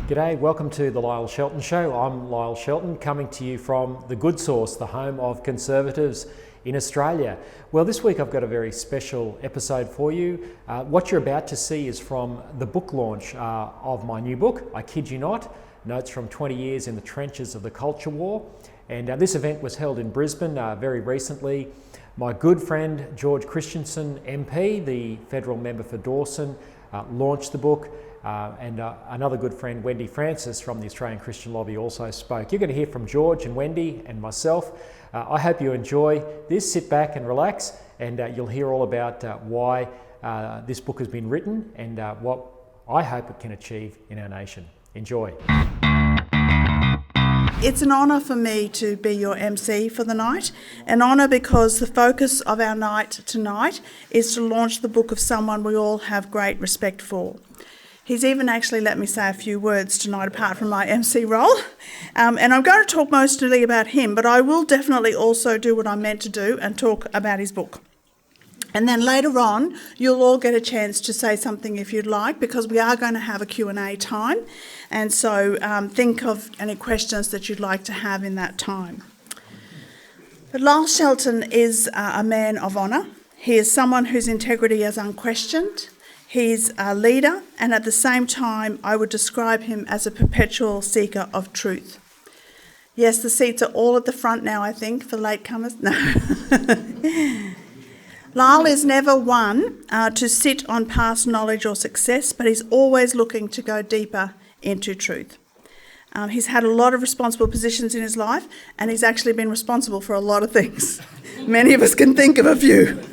G'day, welcome to the Lyle Shelton Show. I'm Lyle Shelton, coming to you from the Good Source, the home of conservatives in Australia. Well, this week I've got a very special episode for you. What you're about to see is from the book launch of my new book, I Kid You Not, Notes from 20 Years in the Trenches of the Culture War. And this event was held in Brisbane very recently. My good friend George Christensen MP, the federal member for Dawson, launched the book. And another good friend, Wendy Francis from the Australian Christian Lobby, also spoke. You're going to hear from George and Wendy and myself. I hope you enjoy this. Sit back and relax, and you'll hear all about why this book has been written and what I hope it can achieve in our nation. Enjoy. It's an honour for me to be your MC for the night. An honour because the focus of our night tonight is to launch the book of someone we all have great respect for. He's even actually let me say a few words tonight apart from my MC role. And I'm going to talk mostly about him, but I will definitely also do what I'm meant to do and talk about his book. And then later on, you'll all get a chance to say something if you'd like, because we are going to have a Q&A time. And so think of any questions that you'd like to have in that time. But Lyle Shelton is a man of honour. He is someone whose integrity is unquestioned. He's a leader, and at the same time, I would describe him as a perpetual seeker of truth. Yes, the seats are all at the front now, I think, for latecomers. No. Lyle is never one to sit on past knowledge or success, but he's always looking to go deeper into truth. He's had a lot of responsible positions in his life, and he's actually been responsible for a lot of things. Many of us can think of a few.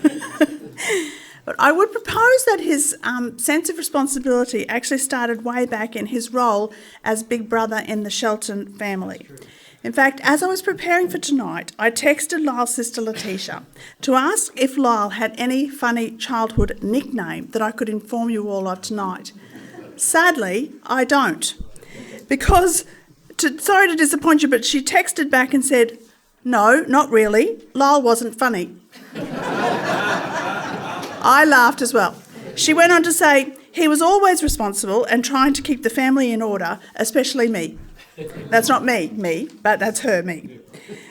But I would propose that his sense of responsibility actually started way back in his role as big brother in the Shelton family. In fact, as I was preparing for tonight, I texted Lyle's sister Letitia to ask if Lyle had any funny childhood nickname that I could inform you all of tonight. Sadly, I don't. Because, sorry to disappoint you, but she texted back and said, "No, not really. Lyle wasn't funny." I laughed as well. She went on to say, "He was always responsible and trying to keep the family in order, especially me." That's not me, but that's her, me.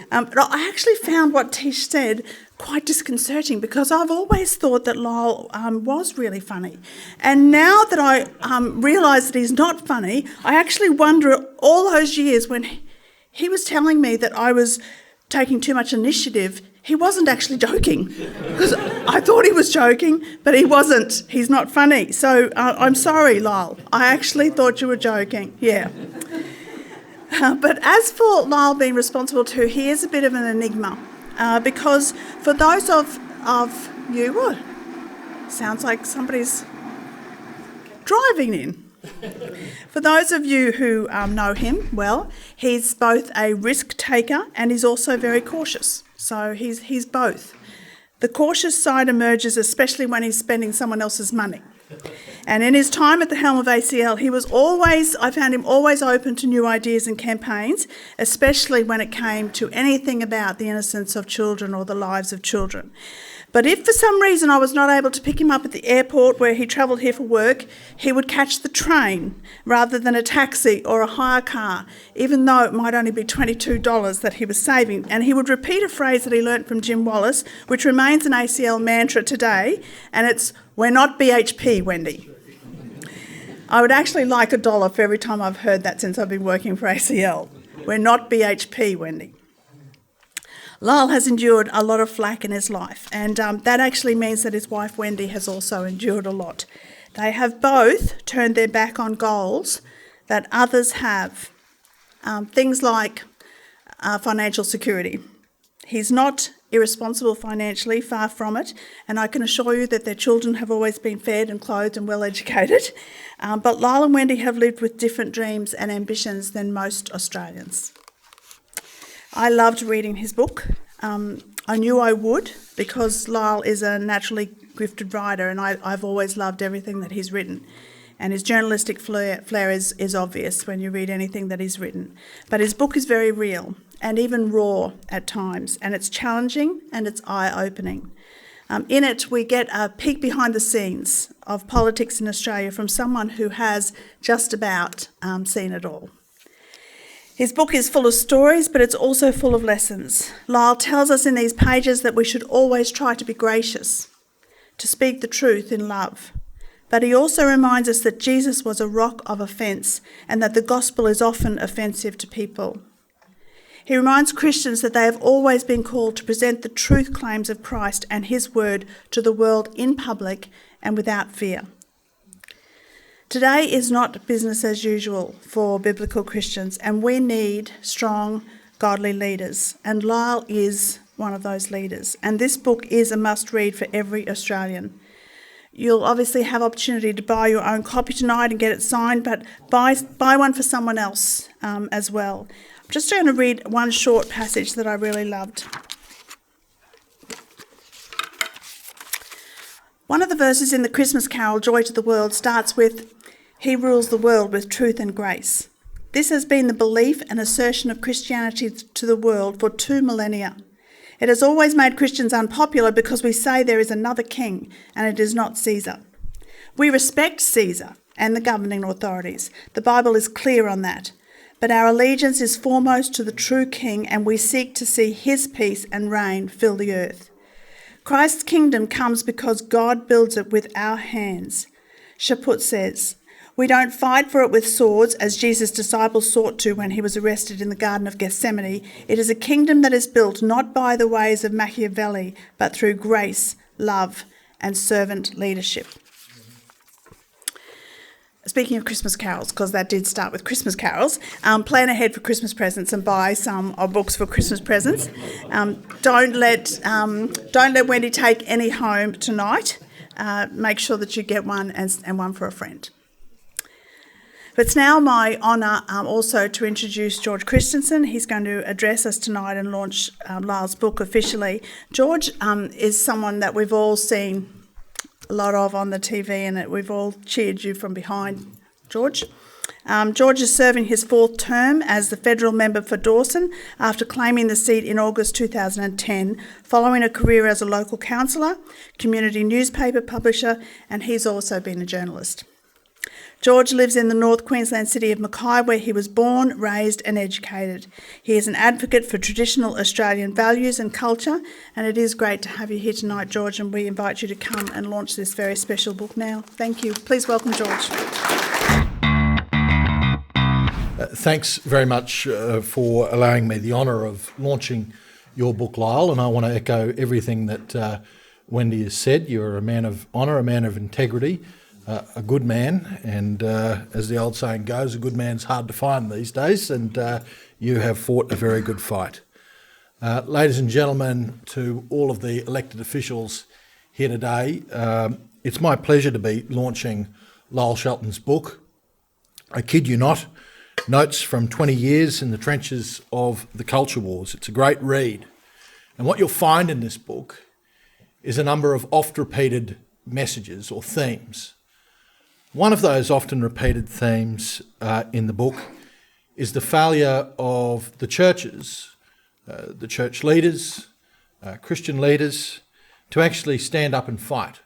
But I actually found what Tish said quite disconcerting, because I've always thought that Lyle was really funny. And now that I realise that he's not funny, I actually wonder all those years when he was telling me that I was taking too much initiative, he wasn't actually joking, because I thought he was joking, but he wasn't. He's not funny. So I'm sorry, Lyle. I actually thought you were joking. Yeah. But as for Lyle being responsible too, he is a bit of an enigma, because for those of you, what? Sounds like somebody's driving in. For those of you who know him well, he's both a risk taker and he's also very cautious. So he's both. The cautious side emerges especially when he's spending someone else's money. And in his time at the helm of ACL, I found him always open to new ideas and campaigns, especially when it came to anything about the innocence of children or the lives of children. But if for some reason I was not able to pick him up at the airport where he travelled here for work, he would catch the train rather than a taxi or a hire car, even though it might only be $22 that he was saving. And he would repeat a phrase that he learnt from Jim Wallace, which remains an ACL mantra today, and it's, "We're not BHP, Wendy." I would actually like $1 for every time I've heard that since I've been working for ACL. "We're not BHP, Wendy." Lyle has endured a lot of flack in his life, and that actually means that his wife Wendy has also endured a lot. They have both turned their back on goals that others have, things like financial security. He's not irresponsible financially, far from it, and I can assure you that their children have always been fed and clothed and well educated, but Lyle and Wendy have lived with different dreams and ambitions than most Australians. I loved reading his book. I knew I would, because Lyle is a naturally gifted writer, and I've always loved everything that he's written. And his journalistic flair is obvious when you read anything that he's written. But his book is very real and even raw at times, and it's challenging and it's eye-opening. In it, we get a peek behind the scenes of politics in Australia from someone who has just about seen it all. His book is full of stories, but it's also full of lessons. Lyle tells us in these pages that we should always try to be gracious, to speak the truth in love. But he also reminds us that Jesus was a rock of offence and that the gospel is often offensive to people. He reminds Christians that they have always been called to present the truth claims of Christ and his word to the world in public and without fear. Today is not business as usual for biblical Christians, and we need strong, godly leaders. And Lyle is one of those leaders. And this book is a must-read for every Australian. You'll obviously have opportunity to buy your own copy tonight and get it signed, but buy one for someone else as well. I'm just going to read one short passage that I really loved. One of the verses in the Christmas carol, Joy to the World, starts with, "He rules the world with truth and grace." This has been the belief and assertion of Christianity to the world for 2 millennia. It has always made Christians unpopular because we say there is another king and it is not Caesar. We respect Caesar and the governing authorities. The Bible is clear on that. But our allegiance is foremost to the true king, and we seek to see his peace and reign fill the earth. Christ's kingdom comes because God builds it with our hands. Chaput says, "We don't fight for it with swords, as Jesus' disciples sought to when he was arrested in the Garden of Gethsemane. It is a kingdom that is built not by the ways of Machiavelli, but through grace, love, and servant leadership." Speaking of Christmas carols, because that did start with Christmas carols, plan ahead for Christmas presents and buy some books for Christmas presents. Don't let Wendy take any home tonight. Make sure that you get one and one for a friend. It's now my honour also to introduce George Christensen. He's going to address us tonight and launch Lyle's book officially. George is someone that we've all seen a lot of on the TV, and we've all cheered you from behind, George. George is serving his 4th term as the federal member for Dawson after claiming the seat in August 2010, following a career as a local councillor, community newspaper publisher, and he's also been a journalist. George lives in the North Queensland city of Mackay, where he was born, raised and educated. He is an advocate for traditional Australian values and culture, and it is great to have you here tonight, George, and we invite you to come and launch this very special book now. Thank you. Please welcome George. Thanks very much for allowing me the honour of launching your book, Lyle, and I want to echo everything that Wendy has said. You're a man of honour, a man of integrity, a good man, and as the old saying goes, a good man's hard to find these days, and you have fought a very good fight. Ladies and gentlemen, to all of the elected officials here today, it's my pleasure to be launching Lyle Shelton's book. I kid you not, Notes from 20 Years in the Trenches of the Culture Wars. It's a great read, and what you'll find in this book is a number of oft-repeated messages or themes. One of those often repeated themes in the book is the failure of the churches, the church leaders, Christian leaders, to actually stand up and fight,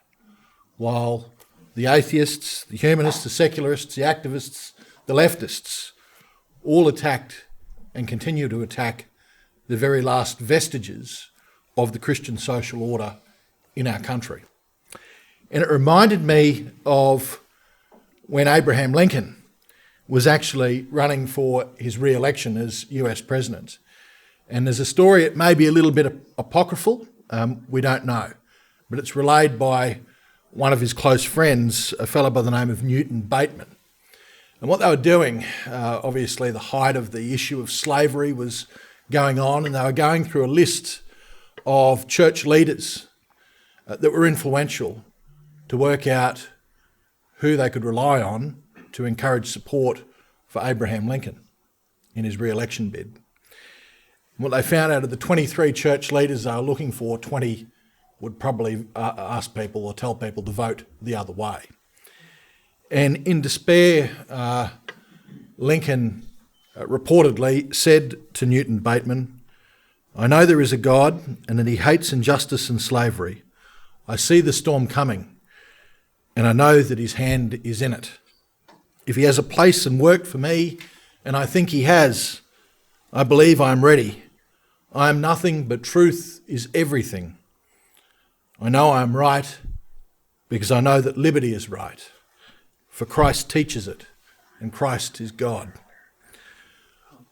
while the atheists, the humanists, the secularists, the activists, the leftists all attacked and continue to attack the very last vestiges of the Christian social order in our country. And it reminded me of when Abraham Lincoln was actually running for his re-election as US President. And there's a story, it may be a little bit apocryphal, we don't know, but it's relayed by one of his close friends, a fellow by the name of Newton Bateman. And what they were doing, obviously the height of the issue of slavery was going on, and they were going through a list of church leaders that were influential to work out who they could rely on to encourage support for Abraham Lincoln in his re-election bid. And what they found out of the 23 church leaders they were looking for, 20 would probably ask people or tell people to vote the other way. And in despair, Lincoln reportedly said to Newton Bateman, "I know there is a God and that he hates injustice and slavery. I see the storm coming, and I know that his hand is in it. If he has a place and work for me, and I think he has, I believe I am ready. I am nothing, but truth is everything. I know I am right because I know that liberty is right, for Christ teaches it, and Christ is God.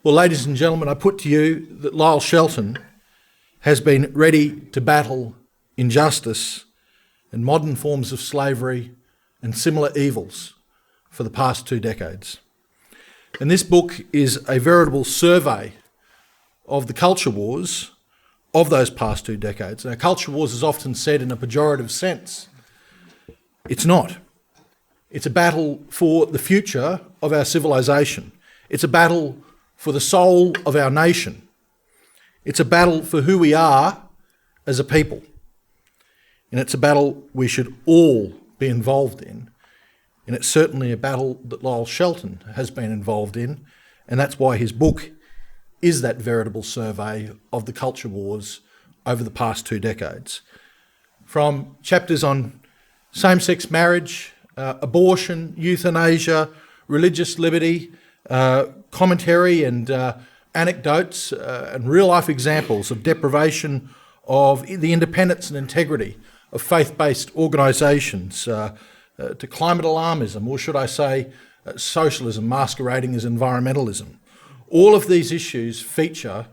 Well, ladies and gentlemen, I put to you that Lyle Shelton has been ready to battle injustice and modern forms of slavery and similar evils for the past 2 decades. And this book is a veritable survey of the culture wars of those past 2 decades. Now, culture wars is often said in a pejorative sense. It's not. It's a battle for the future of our civilization. It's a battle for the soul of our nation. It's a battle for who we are as a people. And it's a battle we should all be involved in. And it's certainly a battle that Lyle Shelton has been involved in. And that's why his book is that veritable survey of the culture wars over the past 2 decades. From chapters on same-sex marriage, abortion, euthanasia, religious liberty, commentary and anecdotes and real-life examples of deprivation of the independence and integrity of faith-based organisations, to climate alarmism, or should I say socialism masquerading as environmentalism. All of these issues feature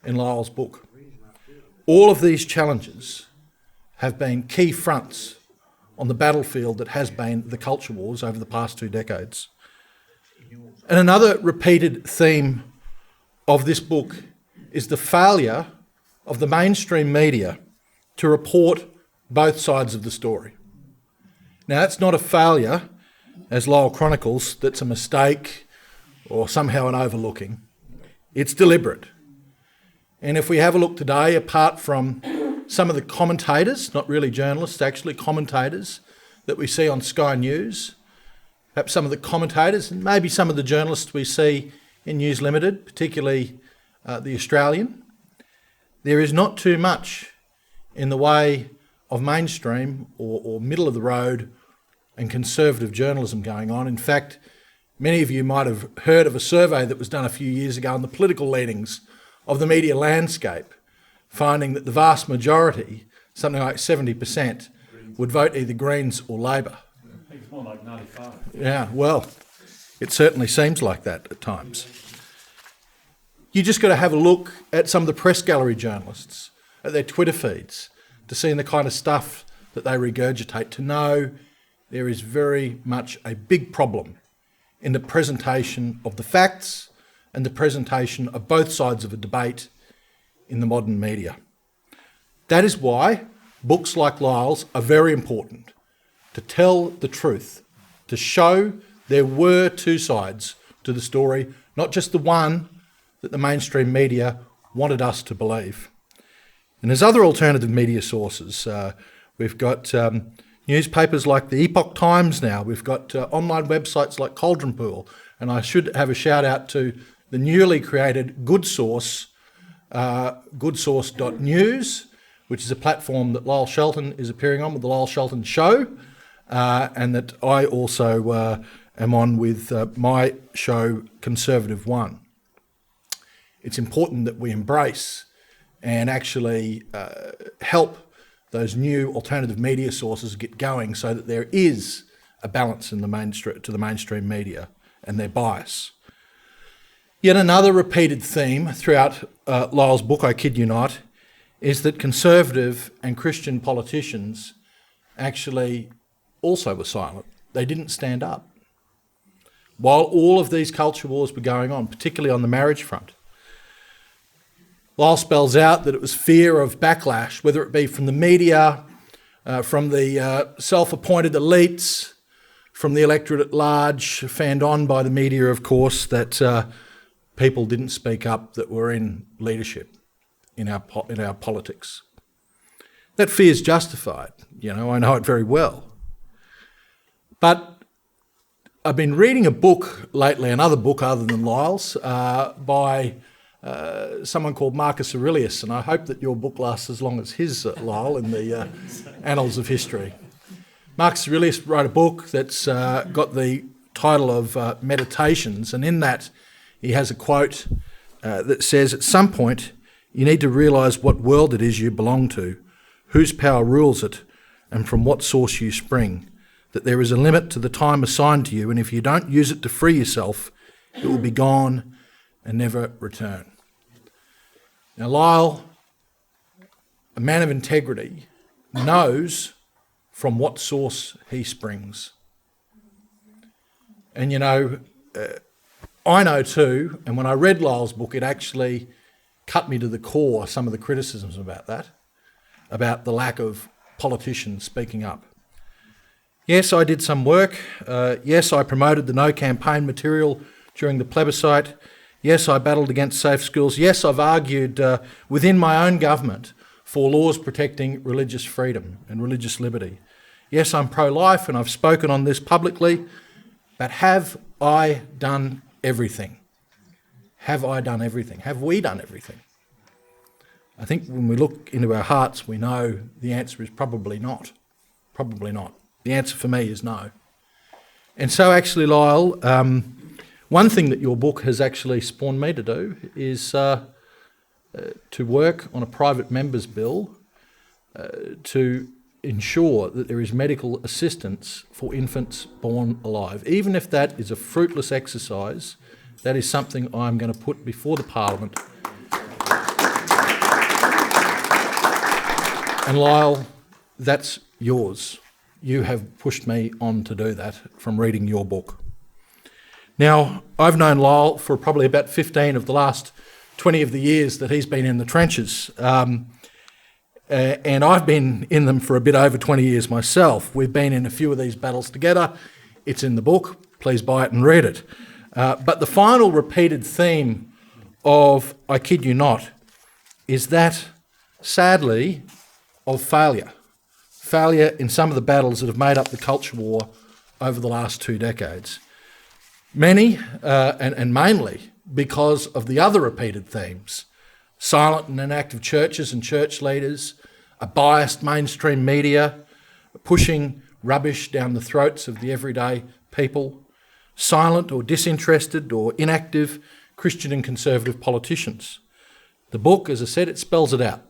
in Lyle's book. All of these challenges have been key fronts on the battlefield that has been the culture wars over the past 2 decades. And another repeated theme of this book is the failure of the mainstream media to report both sides of the story. Now, that's not a failure, as Lyle chronicles, that's a mistake or somehow an overlooking. It's deliberate. And if we have a look today, apart from some of the commentators, not really journalists, actually commentators that we see on Sky News, perhaps some of the commentators and maybe some of the journalists we see in News Limited, particularly the Australian, there is not too much in the way of mainstream or middle of the road and conservative journalism going on. In fact, many of you might have heard of a survey that was done a few years ago on the political leanings of the media landscape, finding that the vast majority, something like 70%, would vote either Greens or Labor. I think it's more like 95. Yeah, well, it certainly seems like that at times. You just got to have a look at some of the press gallery journalists, at their Twitter feeds, to see the kind of stuff that they regurgitate, to know there is very much a big problem in the presentation of the facts and the presentation of both sides of a debate in the modern media. That is why books like Lyle's are very important, to tell the truth, to show there were 2 sides to the story, not just the one that the mainstream media wanted us to believe. And there's other alternative media sources. We've got newspapers like the Epoch Times now. We've got online websites like Cauldron Pool. And I should have a shout out to the newly created Good Source, goodsource.news, which is a platform that Lyle Shelton is appearing on with the Lyle Shelton Show, and that I also am on with my show, Conservative One. It's important that we embrace and actually help those new alternative media sources get going so that there is a balance in the mainstream media and their bias. Yet another repeated theme throughout Lyle's book, I kid you not, is that conservative and Christian politicians actually also were silent. They didn't stand up. While all of these culture wars were going on, particularly on the marriage front, Lyle spells out that it was fear of backlash, whether it be from the media, from the self-appointed elites, from the electorate at large, fanned on by the media, of course, that people didn't speak up that were in leadership in our politics. That fear is justified, I know it very well. But I've been reading a book lately, another book other than Lyle's, by someone called Marcus Aurelius, and I hope that your book lasts as long as his, Lyle, in the annals of history. Marcus Aurelius wrote a book that's got the title of Meditations, and in that he has a quote that says, "At some point you need to realise what world it is you belong to, whose power rules it, and from what source you spring, that there is a limit to the time assigned to you, and if you don't use it to free yourself, it will be gone and never return." Now, Lyle, a man of integrity, knows from what source he springs. And I know too, and when I read Lyle's book, it actually cut me to the core, some of the criticisms about that, about the lack of politicians speaking up. Yes, I did some work. Yes, I promoted the no campaign material during the plebiscite. Yes, I battled against safe schools. Yes, I've argued within my own government for laws protecting religious freedom and religious liberty. Yes, I'm pro-life and I've spoken on this publicly, but have I done everything? Have I done everything? Have we done everything? I think when we look into our hearts, we know the answer is probably not. Probably not. The answer for me is no. And so actually, Lyle, one thing that your book has actually spawned me to do is to work on a private member's bill to ensure that there is medical assistance for infants born alive. Even if that is a fruitless exercise, that is something I'm going to put before the Parliament. And Lyle, that's yours. You have pushed me on to do that from reading your book. Now, I've known Lyle for probably about 15 of the last 20 of the years that he's been in the trenches. And I've been in them for a bit over 20 years myself. We've been in a few of these battles together. It's in the book. Please buy it and read it. But the final repeated theme of I Kid You Not is that, sadly, of failure. Failure in some of the battles that have made up the culture war over the last 2 decades. Many, and mainly, because of the other repeated themes: silent and inactive churches and church leaders, a biased mainstream media, pushing rubbish down the throats of the everyday people, silent or disinterested or inactive Christian and conservative politicians. The book, as I said, it spells it out.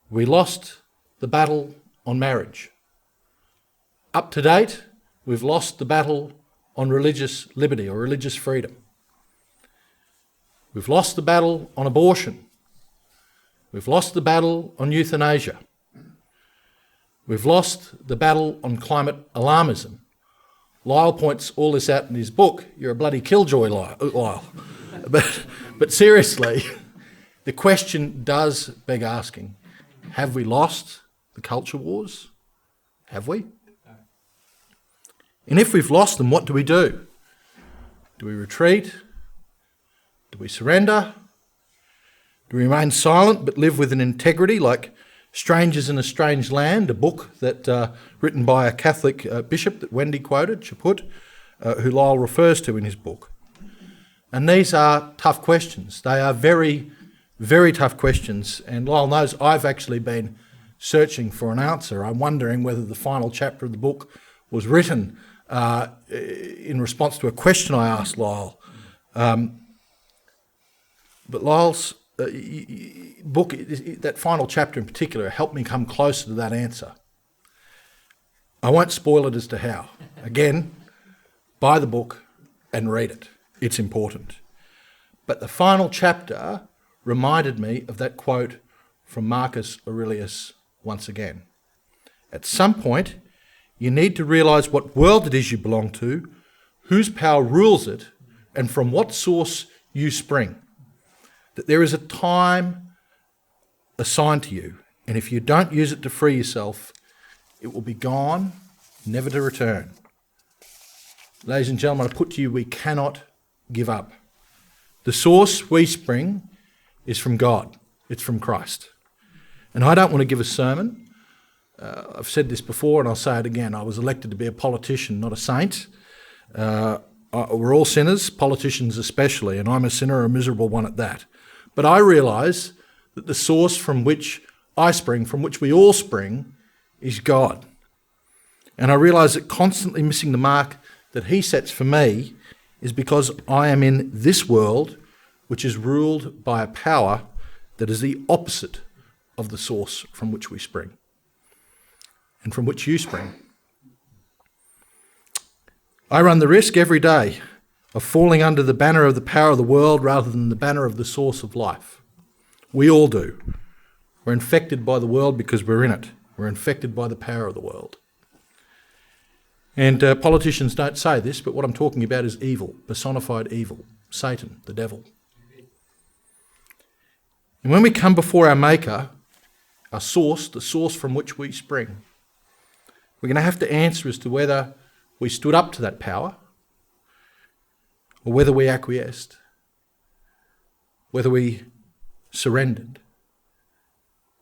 We lost the battle on marriage. Up to date, we've lost the battle on religious liberty or religious freedom. We've lost the battle on abortion. We've lost the battle on euthanasia. We've lost the battle on climate alarmism. Lyle points all this out in his book. You're a bloody killjoy, Lyle. But seriously, the question does beg asking, have we lost the culture wars? Have we? And if we've lost them, what do we do? Do we retreat? Do we surrender? Do we remain silent but live with an integrity like Strangers in a Strange Land, a book that written by a Catholic bishop that Wendy quoted, Chaput, who Lyle refers to in his book? And these are tough questions. They are very, very tough questions. And Lyle knows I've actually been searching for an answer. I'm wondering whether the final chapter of the book was written in response to a question I asked Lyle. But Lyle's book, that final chapter in particular, helped me come closer to that answer. I won't spoil it as to how. Again, buy the book and read it. It's important. But the final chapter reminded me of that quote from Marcus Aurelius once again. At some point, you need to realise what world it is you belong to, whose power rules it, and from what source you spring. That there is a time assigned to you, and if you don't use it to free yourself, it will be gone, never to return. Ladies and gentlemen, I put to you, we cannot give up. The source we spring is from God. It's from Christ. And I don't want to give a sermon. I've said this before and I'll say it again. I was elected to be a politician, not a saint. We're all sinners, politicians especially, and I'm a sinner, a miserable one at that. But I realise that the source from which I spring, from which we all spring, is God. And I realise that constantly missing the mark that he sets for me is because I am in this world which is ruled by a power that is the opposite of the source from which we spring and from which you spring. I run the risk every day of falling under the banner of the power of the world rather than the banner of the source of life. We all do. We're infected by the world because we're in it. We're infected by the power of the world. And politicians don't say this, but what I'm talking about is evil, personified evil, Satan, the devil. And when we come before our Maker, our source, the source from which we spring, we're going to have to answer as to whether we stood up to that power or whether we acquiesced, whether we surrendered,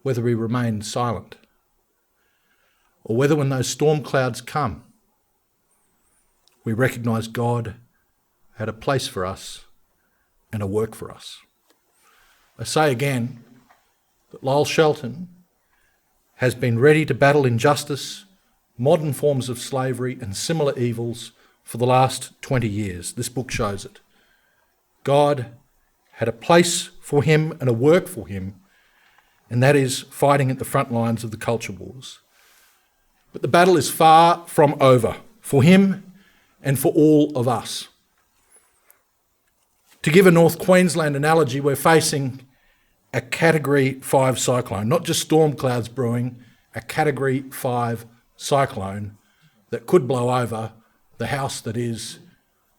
whether we remained silent, or whether when those storm clouds come, we recognise God had a place for us and a work for us. I say again that Lyle Shelton has been ready to battle injustice, modern forms of slavery and similar evils for the last 20 years. This book shows it. God had a place for him and a work for him, and that is fighting at the front lines of the culture wars. But the battle is far from over for him and for all of us. To give a North Queensland analogy, we're facing a Category 5 cyclone, not just storm clouds brewing, a Category 5 cyclone that could blow over the house that is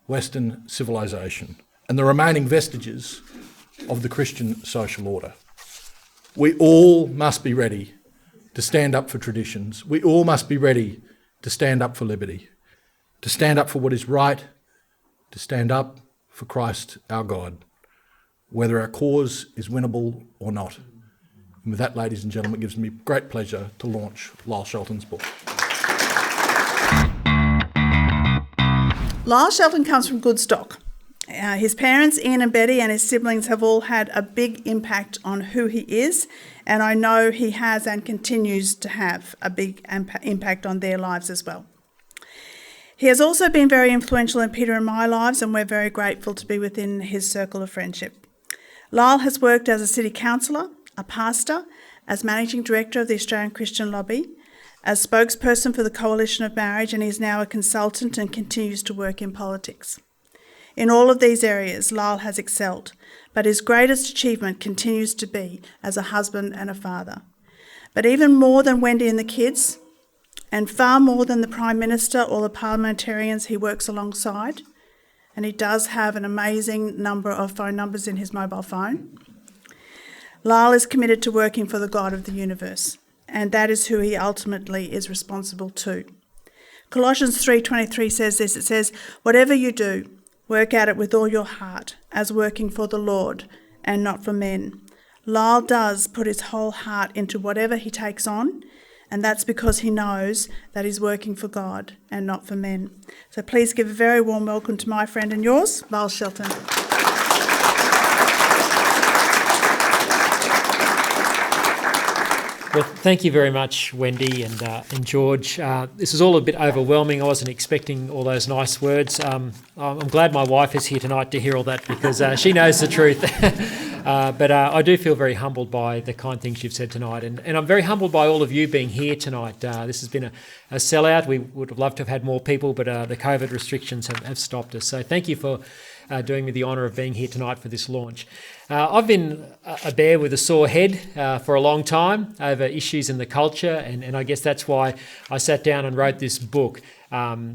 Western civilization and the remaining vestiges of the Christian social order. We all must be ready to stand up for traditions. We all must be ready to stand up for liberty, to stand up for what is right, to stand up for Christ our God, whether our cause is winnable or not. And with that, ladies and gentlemen, it gives me great pleasure to launch Lyle Shelton's book. Lyle Shelton comes from good stock. His parents, Ian and Betty, and his siblings have all had a big impact on who he is, and I know he has and continues to have a big impact on their lives as well. He has also been very influential in Peter and my lives, and we're very grateful to be within his circle of friendship. Lyle has worked as a city councillor, a pastor, as managing director of the Australian Christian Lobby, as spokesperson for the Coalition of Marriage, and is now a consultant and continues to work in politics. In all of these areas, Lyle has excelled, but his greatest achievement continues to be as a husband and a father. But even more than Wendy and the kids, and far more than the Prime Minister or the parliamentarians he works alongside, and he does have an amazing number of phone numbers in his mobile phone, Lyle is committed to working for the God of the universe, and that is who he ultimately is responsible to. Colossians 3:23 says this, it says, "Whatever you do, work at it with all your heart, as working for the Lord and not for men." Lyle does put his whole heart into whatever he takes on, and that's because he knows that he's working for God and not for men. So please give a very warm welcome to my friend and yours, Lyle Shelton. Well, thank you very much, Wendy and George. This is all a bit overwhelming. I wasn't expecting all those nice words. I'm glad my wife is here tonight to hear all that because she knows the truth. But I do feel very humbled by the kind things you've said tonight. And I'm very humbled by all of you being here tonight. This has been a sellout. We would have loved to have had more people, but the COVID restrictions have stopped us. So thank you for doing me the honour of being here tonight for this launch. I've been a bear with a sore head for a long time over issues in the culture, and I guess that's why I sat down and wrote this book.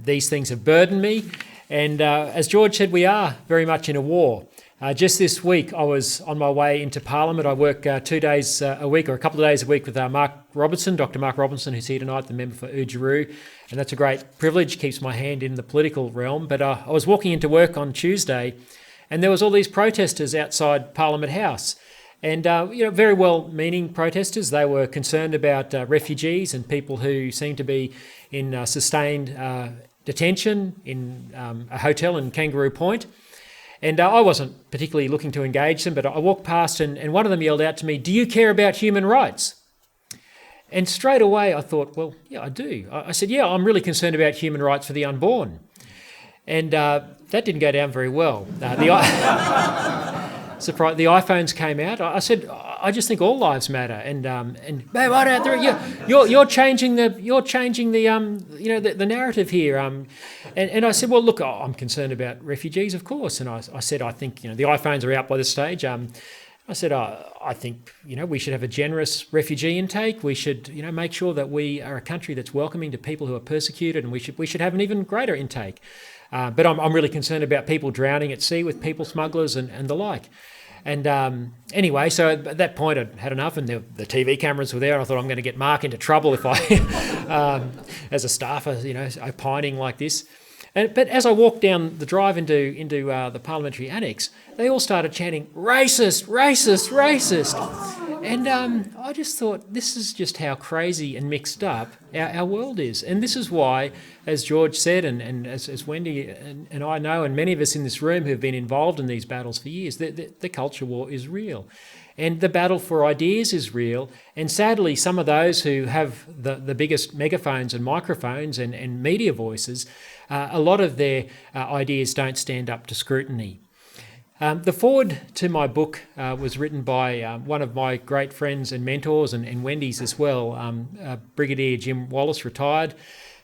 These things have burdened me, and as George said, we are very much in a war. Just this week, I was on my way into Parliament. I work 2 days a week, or a couple of days a week, with Mark Robertson, Dr. Mark Robertson, who's here tonight, the member for Oodgeroo, and that's a great privilege, keeps my hand in the political realm. But I was walking into work on Tuesday, and there was all these protesters outside Parliament House, and very well-meaning protesters. They were concerned about refugees and people who seem to be in sustained detention in a hotel in Kangaroo Point. And I wasn't particularly looking to engage them, but I walked past and one of them yelled out to me, "Do you care about human rights?" And straight away I thought, well, yeah, I do. I said, yeah, I'm really concerned about human rights for the unborn. And that didn't go down very well. Surprise! The iPhones came out. I said, I just think all lives matter. And man, what out there? You're changing the the narrative here. And I said, well, look, I'm concerned about refugees, of course. And I said, I think the iPhones are out by this stage. I said, I think we should have a generous refugee intake. We should make sure that we are a country that's welcoming to people who are persecuted, and we should have an even greater intake. But I'm really concerned about people drowning at sea with people smugglers and the like. And anyway, so at that point I'd had enough, and the TV cameras were there, and I thought I'm going to get Mark into trouble if I, as a staffer, opining like this. But as I walked down the drive into the parliamentary annex, they all started chanting, "Racist, racist, racist." And I just thought, this is just how crazy and mixed up our world is. And this is why, as George said, and as Wendy and I know, and many of us in this room who've been involved in these battles for years, the culture war is real. And the battle for ideas is real. And sadly, some of those who have the biggest megaphones and microphones and media voices, a lot of their ideas don't stand up to scrutiny. The foreword to my book was written by one of my great friends and mentors, and Wendy's as well, Brigadier Jim Wallace, retired,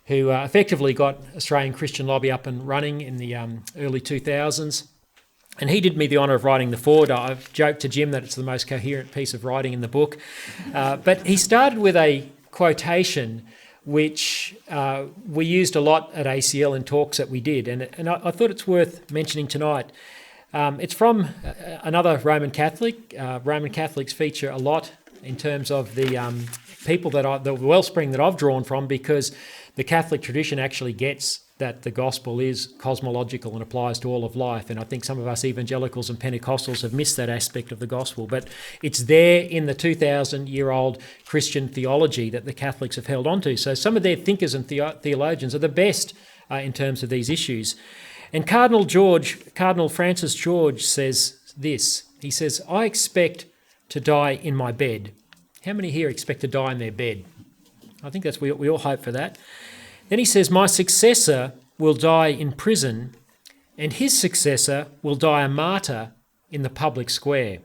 who effectively got Australian Christian Lobby up and running in the early 2000s. And he did me the honour of writing the foreword. I've joked to Jim that it's the most coherent piece of writing in the book. But he started with a quotation which we used a lot at ACL in talks that we did. And I thought it's worth mentioning tonight. It's from another Roman Catholic. Roman Catholics feature a lot in terms of the people the wellspring that I've drawn from, because the Catholic tradition actually gets that the gospel is cosmological and applies to all of life. And I think some of us evangelicals and Pentecostals have missed that aspect of the gospel. But it's there in the 2,000-year-old Christian theology that the Catholics have held onto. So some of their thinkers and theologians are the best in terms of these issues. And Cardinal Francis George says this. He says, "I expect to die in my bed." How many here expect to die in their bed? I think we all hope for that. Then he says, "My successor will die in prison, and his successor will die a martyr in the public square.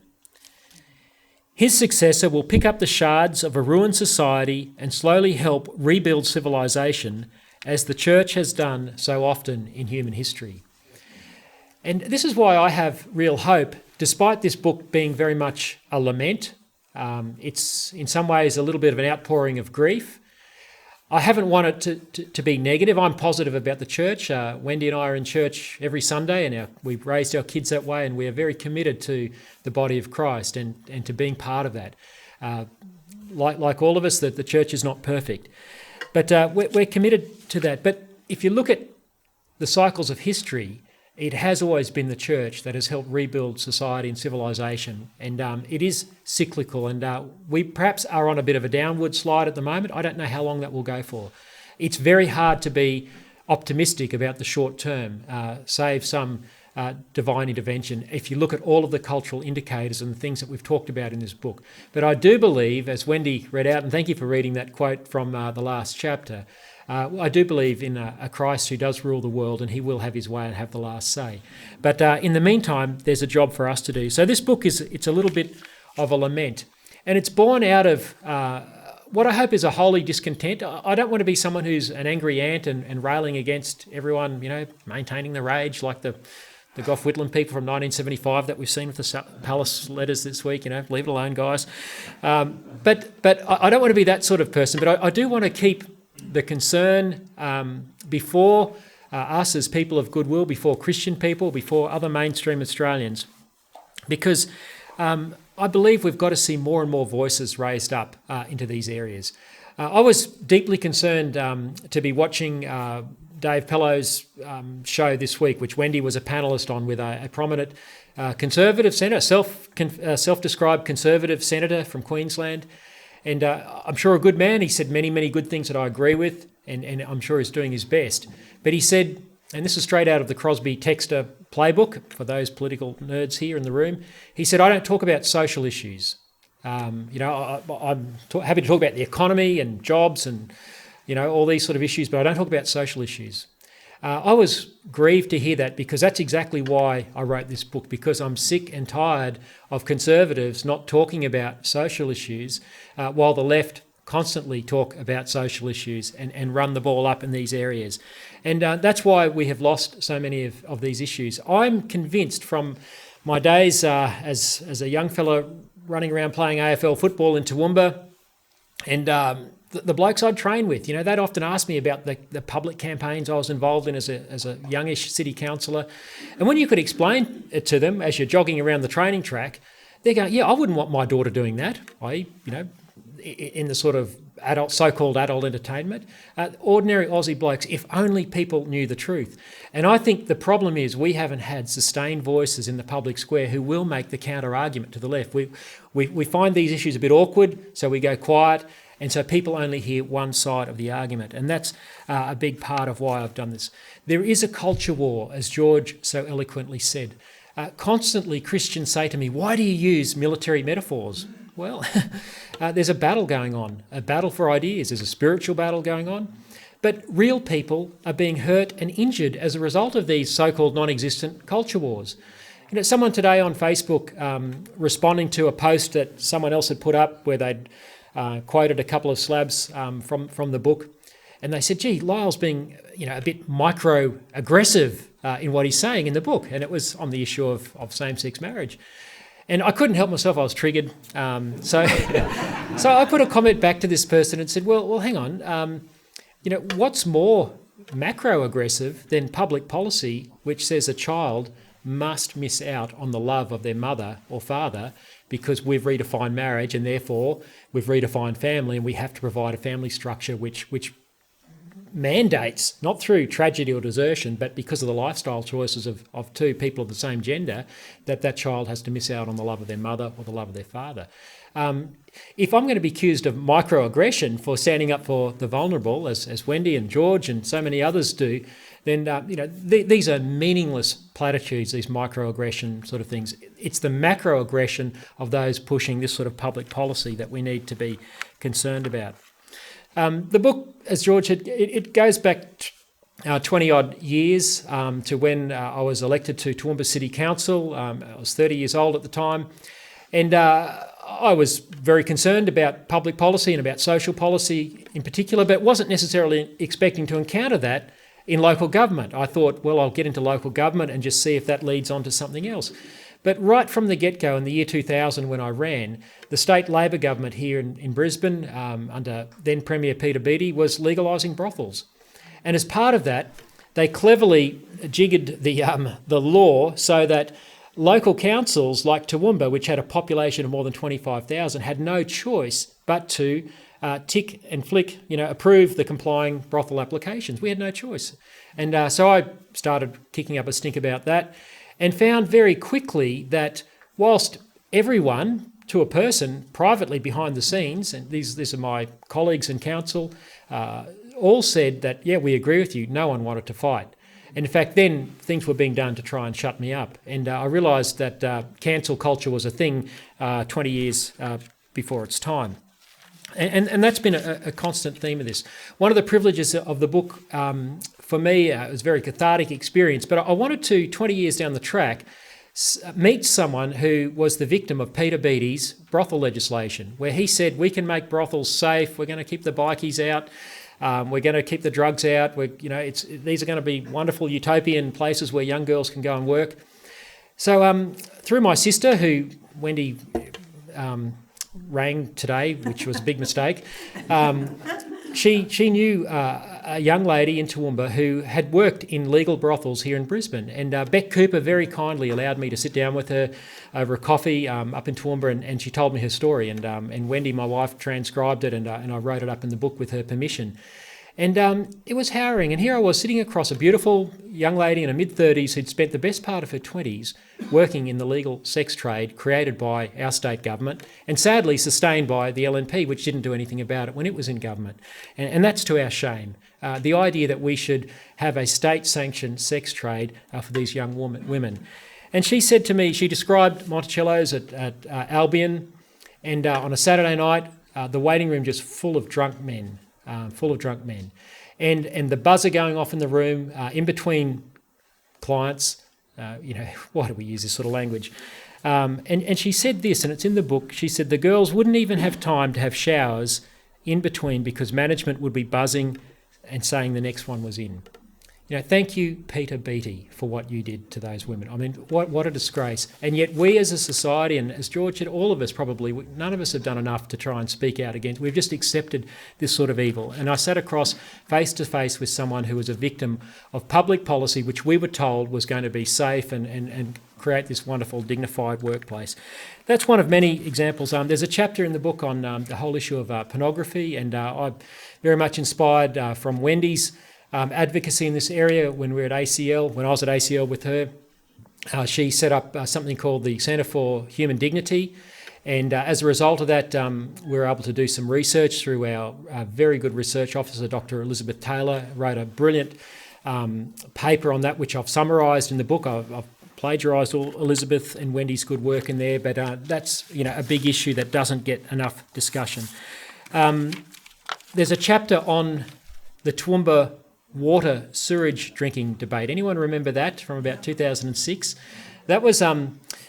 His successor will pick up the shards of a ruined society and slowly help rebuild civilization, as the church has done so often in human history." And this is why I have real hope, despite this book being very much a lament. It's in some ways a little bit of an outpouring of grief. I haven't wanted to be negative. I'm positive about the church. Wendy and I are in church every Sunday, and we've raised our kids that way, and we are very committed to the body of Christ and to being part of that. Like all of us, that the church is not perfect. But we're committed to that. But if you look at the cycles of history, it has always been the church that has helped rebuild society and civilization. And it is cyclical, and we perhaps are on a bit of a downward slide at the moment. I don't know how long that will go for. It's very hard to be optimistic about the short term, save some divine intervention, if you look at all of the cultural indicators and the things that we've talked about in this book. But I do believe, as Wendy read out, and thank you for reading that quote from the last chapter, I do believe in a Christ who does rule the world, and he will have his way and have the last say. But in the meantime, there's a job for us to do. So this book it's a little bit of a lament, and it's born out of what I hope is a holy discontent. I don't want to be someone who's an angry ant and railing against everyone, maintaining the rage like the Gough Whitlam people from 1975 that we've seen with the Palace letters this week. Leave it alone, guys. But I don't want to be that sort of person. But I do want to keep the concern before us as people of goodwill, before Christian people, before other mainstream Australians, because I believe we've got to see more and more voices raised up into these areas. I was deeply concerned to be watching Dave Pello's show this week, which Wendy was a panellist on, with a prominent Conservative senator, self-described Conservative senator from Queensland. And I'm sure a good man. He said many, many good things that I agree with. and I'm sure he's doing his best. But he said, and this is straight out of the Crosby-Textor playbook, for those political nerds here in the room, he said, I don't talk about social issues. I'm happy to talk about the economy and jobs and, all these sort of issues, but I don't talk about social issues. I was grieved to hear that, because that's exactly why I wrote this book, because I'm sick and tired of Conservatives not talking about social issues while the left constantly talk about social issues and run the ball up in these areas. And that's why we have lost so many of these issues. I'm convinced from my days as a young fellow running around playing AFL football in Toowoomba, and the blokes I'd train with, they'd often ask me about the public campaigns I was involved in as a youngish city councillor. And when you could explain it to them as you're jogging around the training track, they go, yeah, I wouldn't want my daughter doing that, in the sort of so-called adult entertainment. Ordinary Aussie blokes, if only people knew the truth. And I think the problem is we haven't had sustained voices in the public square who will make the counter-argument to the left. We find these issues a bit awkward, so we go quiet, and so people only hear one side of the argument. And that's a big part of why I've done this. There is a culture war, as George so eloquently said. Constantly Christians say to me, why do you use military metaphors? Well, there's a battle going on, a battle for ideas. There's a spiritual battle going on. But real people are being hurt and injured as a result of these so-called non-existent culture wars. Someone today on Facebook responding to a post that someone else had put up where they'd quoted a couple of slabs from the book, and they said, gee, Lyle's being a bit micro-aggressive in what he's saying in the book, and it was on the issue of same-sex marriage. And I couldn't help myself, I was triggered. So I put a comment back to this person and said, well, hang on, what's more macro-aggressive than public policy which says a child must miss out on the love of their mother or father because we've redefined marriage and therefore we've redefined family, and we have to provide a family structure which mandates, not through tragedy or desertion, but because of the lifestyle choices of two people of the same gender, that child has to miss out on the love of their mother or the love of their father. If I'm going to be accused of microaggression for standing up for the vulnerable, as Wendy and George and so many others do, then these are meaningless platitudes, these microaggression sort of things. It's the macroaggression of those pushing this sort of public policy that we need to be concerned about. The book, as George said, it goes back 20-odd years to when I was elected to Toowoomba City Council. I was 30 years old at the time, and I was very concerned about public policy and about social policy in particular, but wasn't necessarily expecting to encounter that in local government. I thought, well, I'll get into local government and just see if that leads on to something else. But right from the get-go in the year 2000 when I ran, the state Labor government here in Brisbane, under then Premier Peter Beattie, was legalising brothels. And as part of that, they cleverly jiggered the law so that local councils like Toowoomba, which had a population of more than 25,000, had no choice but to tick and flick, approve the complying brothel applications. We had no choice. And so I started kicking up a stink about that, and found very quickly that whilst everyone, to a person, privately behind the scenes, and these are my colleagues in council, all said that, yeah, we agree with you, no one wanted to fight. And in fact, then things were being done to try and shut me up. And I realised that cancel culture was a thing 20 years before its time. And that's been a constant theme of this. One of the privileges of the book, for me, it was a very cathartic experience, but I wanted to, 20 years down the track, meet someone who was the victim of Peter Beattie's brothel legislation, where he said, we can make brothels safe, we're going to keep the bikies out, we're going to keep the drugs out, these are going to be wonderful utopian places where young girls can go and work. So through my sister, who Wendy rang today, which was a big mistake, she knew a young lady in Toowoomba who had worked in legal brothels here in Brisbane, and Beck Cooper very kindly allowed me to sit down with her over a coffee up in Toowoomba, and she told me her story, and Wendy, my wife, transcribed it, and I wrote it up in the book with her permission. And it was harrowing. And here I was sitting across a beautiful young lady in her mid-30s who'd spent the best part of her 20s working in the legal sex trade created by our state government and sadly sustained by the LNP, which didn't do anything about it when it was in government. And that's to our shame. The idea that we should have a state-sanctioned sex trade for these young women. And she said to me, she described Monticello's at Albion, and on a Saturday night, the waiting room just full of drunk men. And the buzzer going off in the room in between clients, why do we use this sort of language? And she said this, and it's in the book, she said the girls wouldn't even have time to have showers in between because management would be buzzing and saying the next one was in. Thank you, Peter Beattie, for what you did to those women. I mean, what a disgrace. And yet we as a society, and as George said, all of us probably, none of us have done enough to try and speak out against. We've just accepted this sort of evil. And I sat across face to face with someone who was a victim of public policy, which we were told was going to be safe and create this wonderful, dignified workplace. That's one of many examples. There's a chapter in the book on the whole issue of pornography, and I'm very much inspired from Wendy's advocacy in this area when we were at ACL, when I was at ACL with her. She set up something called the Centre for Human Dignity, and as a result of that, we were able to do some research through our very good research officer, Dr. Elizabeth Taylor, wrote a brilliant paper on that, which I've summarised in the book. I've plagiarised all Elizabeth and Wendy's good work in there, but that's a big issue that doesn't get enough discussion. There's a chapter on the Toowoomba water sewage drinking debate. Anyone remember that from about 2006? That was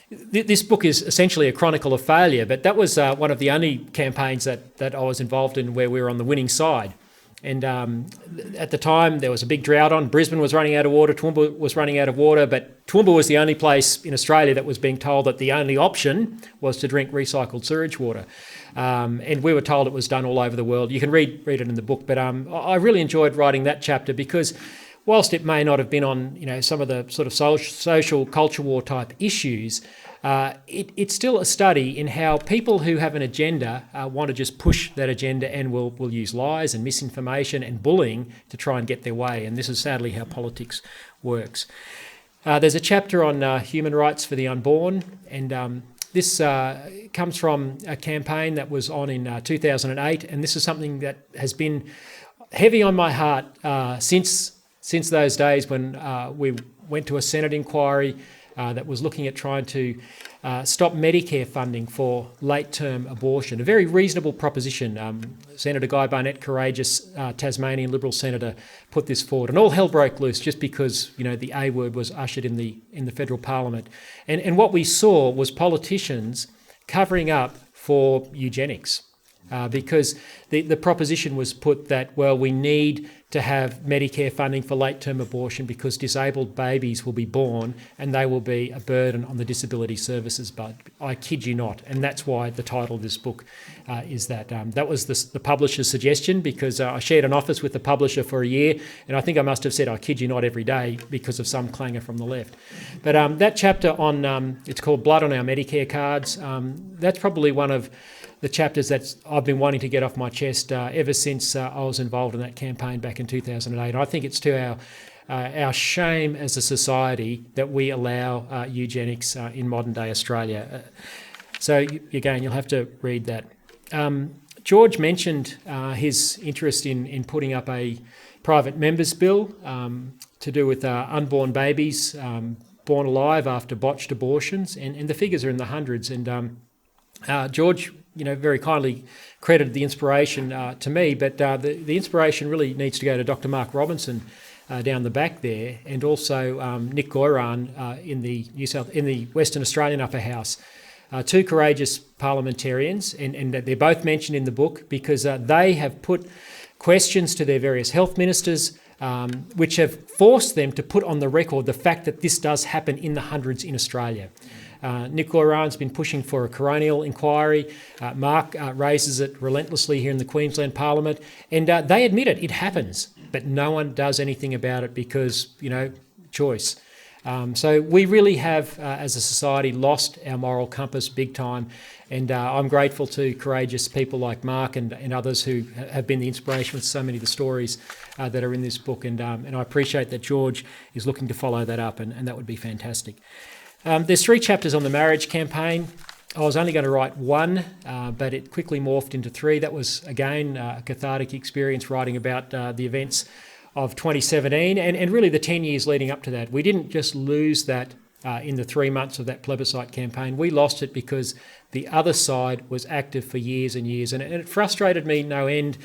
this book is essentially a chronicle of failure, but that was one of the only campaigns that I was involved in where we were on the winning side. And at the time there was a big drought on. Brisbane was running out of water, Toowoomba was running out of water, but Toowoomba was the only place in Australia that was being told that the only option was to drink recycled sewage water. And we were told it was done all over the world. You can read it in the book, but I really enjoyed writing that chapter because whilst it may not have been on some of the sort of social culture war type issues, it's still a study in how people who have an agenda want to just push that agenda and will use lies and misinformation and bullying to try and get their way. And this is sadly how politics works. There's a chapter on human rights for the unborn, and this comes from a campaign that was on in 2008, and this is something that has been heavy on my heart since those days when we went to a Senate inquiry that was looking at trying to stop Medicare funding for late-term abortion. A very reasonable proposition. Senator Guy Barnett, courageous Tasmanian Liberal senator, put this forward, and all hell broke loose just because the A word was ushered in the federal parliament. And what we saw was politicians covering up for eugenics. Because the proposition was put that, well, we need to have Medicare funding for late-term abortion because disabled babies will be born and they will be a burden on the disability services. But I kid you not, and that's why the title of this book is that. That was the publisher's suggestion because I shared an office with the publisher for a year, and I think I must have said I kid you not every day because of some clangor from the left. But that chapter on, it's called Blood on Our Medicare Cards, that's probably one of the chapters that I've been wanting to get off my chest ever since I was involved in that campaign back in 2008. And I think it's to our shame as a society that we allow eugenics in modern day Australia. So again, you'll have to read that. George mentioned his interest in putting up a private members bill to do with unborn babies born alive after botched abortions, and the figures are in the hundreds. And George, very kindly credited the inspiration to me, but the inspiration really needs to go to Dr. Mark Robinson down the back there, and also Nick Goiran in the Western Australian Upper House. Two courageous parliamentarians, and they're both mentioned in the book because they have put questions to their various health ministers, which have forced them to put on the record the fact that this does happen in the hundreds in Australia. Nick Goiran's been pushing for a coronial inquiry. Mark raises it relentlessly here in the Queensland Parliament, and they admit it happens, but no one does anything about it because, choice. So we really have, as a society, lost our moral compass big time. And I'm grateful to courageous people like Mark and others who have been the inspiration with so many of the stories that are in this book. And I appreciate that George is looking to follow that up, and that would be fantastic. There's 3 chapters on the marriage campaign. I was only going to write one, but it quickly morphed into 3. That was, again, a cathartic experience writing about the events of 2017 and really the 10 years leading up to that. We didn't just lose that in the 3 months of that plebiscite campaign. We lost it because the other side was active for years and years, and it frustrated me no end.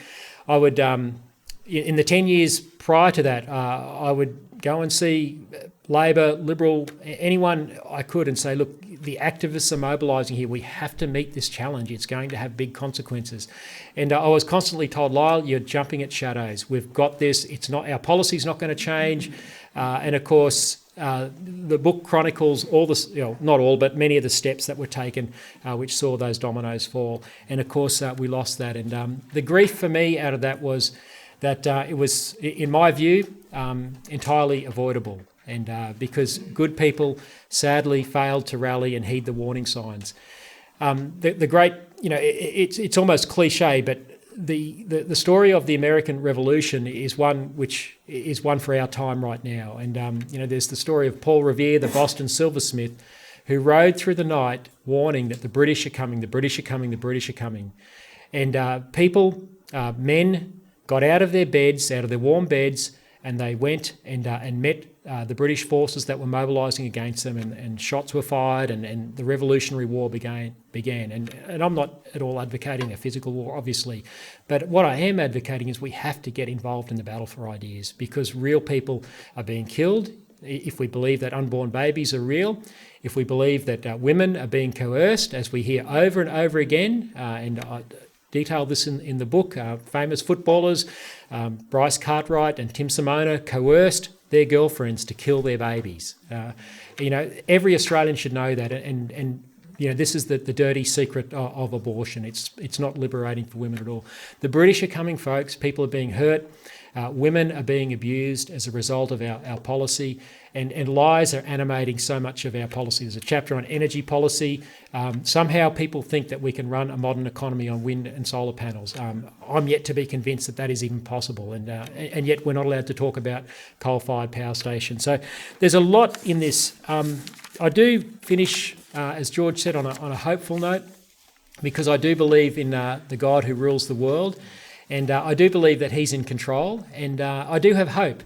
I would, in the 10 years prior to that, I would go and see Labor, Liberal, anyone I could and say, look, the activists are mobilising here. We have to meet this challenge. It's going to have big consequences. And I was constantly told, Lyle, you're jumping at shadows. We've got this. It's not, our policy's not going to change. And of course, the book chronicles all the, not all, but many of the steps that were taken, which saw those dominoes fall. And of course, we lost that. And the grief for me out of that was that it was, in my view, entirely avoidable. And because good people sadly failed to rally and heed the warning signs. The great, it's almost cliche, but the story of the American Revolution is one which is one for our time right now. And, there's the story of Paul Revere, the Boston silversmith, who rode through the night warning that the British are coming, the British are coming, the British are coming. And people, men, got out of their beds, out of their warm beds, and they went and met the British forces that were mobilising against them, and shots were fired, and the Revolutionary War began. And I'm not at all advocating a physical war, obviously, but what I am advocating is we have to get involved in the battle for ideas, because real people are being killed. If we believe that unborn babies are real, if we believe that women are being coerced, as we hear over and over again, and I detail this in the book, famous footballers, Bryce Cartwright and Tim Simona, coerced their girlfriends to kill their babies. Every Australian should know that, and this is the dirty secret of abortion. It's not liberating for women at all. The British are coming, folks. People are being hurt. Women are being abused as a result of our policy, and lies are animating so much of our policy. There's a chapter on energy policy. Somehow people think that we can run a modern economy on wind and solar panels. I'm yet to be convinced that is even possible, and yet we're not allowed to talk about coal-fired power stations. So there's a lot in this. I do finish, as George said, on a hopeful note, because I do believe in the God who rules the world. And I do believe that he's in control, and I do have hope.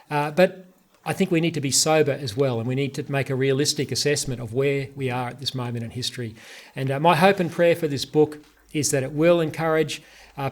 But I think we need to be sober as well, and we need to make a realistic assessment of where we are at this moment in history. And my hope and prayer for this book is that it will encourage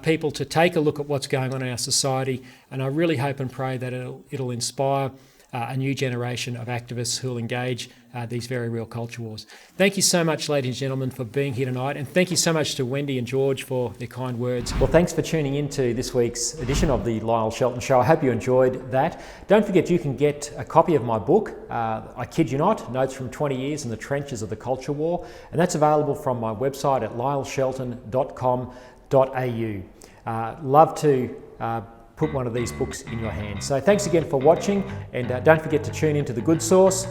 people to take a look at what's going on in our society, and I really hope and pray that it'll inspire a new generation of activists who will engage these very real culture wars. Thank you so much, ladies and gentlemen, for being here tonight, and thank you so much to Wendy and George for their kind words. Well, thanks for tuning in to this week's edition of the Lyle Shelton Show. I hope you enjoyed that. Don't forget, you can get a copy of my book, I kid you not, Notes from 20 Years in the Trenches of the Culture War, and that's available from my website at lyleshelton.com.au. Love to put one of these books in your hands. So thanks again for watching, and don't forget to tune into The Good Source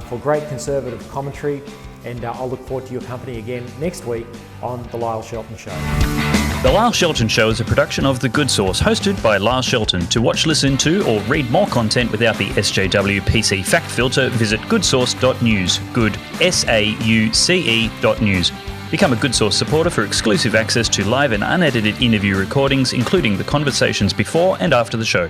for great conservative commentary, and I'll look forward to your company again next week on The Lyle Shelton Show. The Lyle Shelton Show is a production of The Good Source, hosted by Lyle Shelton. To watch, listen to, or read more content without the SJW PC fact filter, visit goodsource.news. Good, SAUCE.news. Become a Good Source supporter for exclusive access to live and unedited interview recordings, including the conversations before and after the show.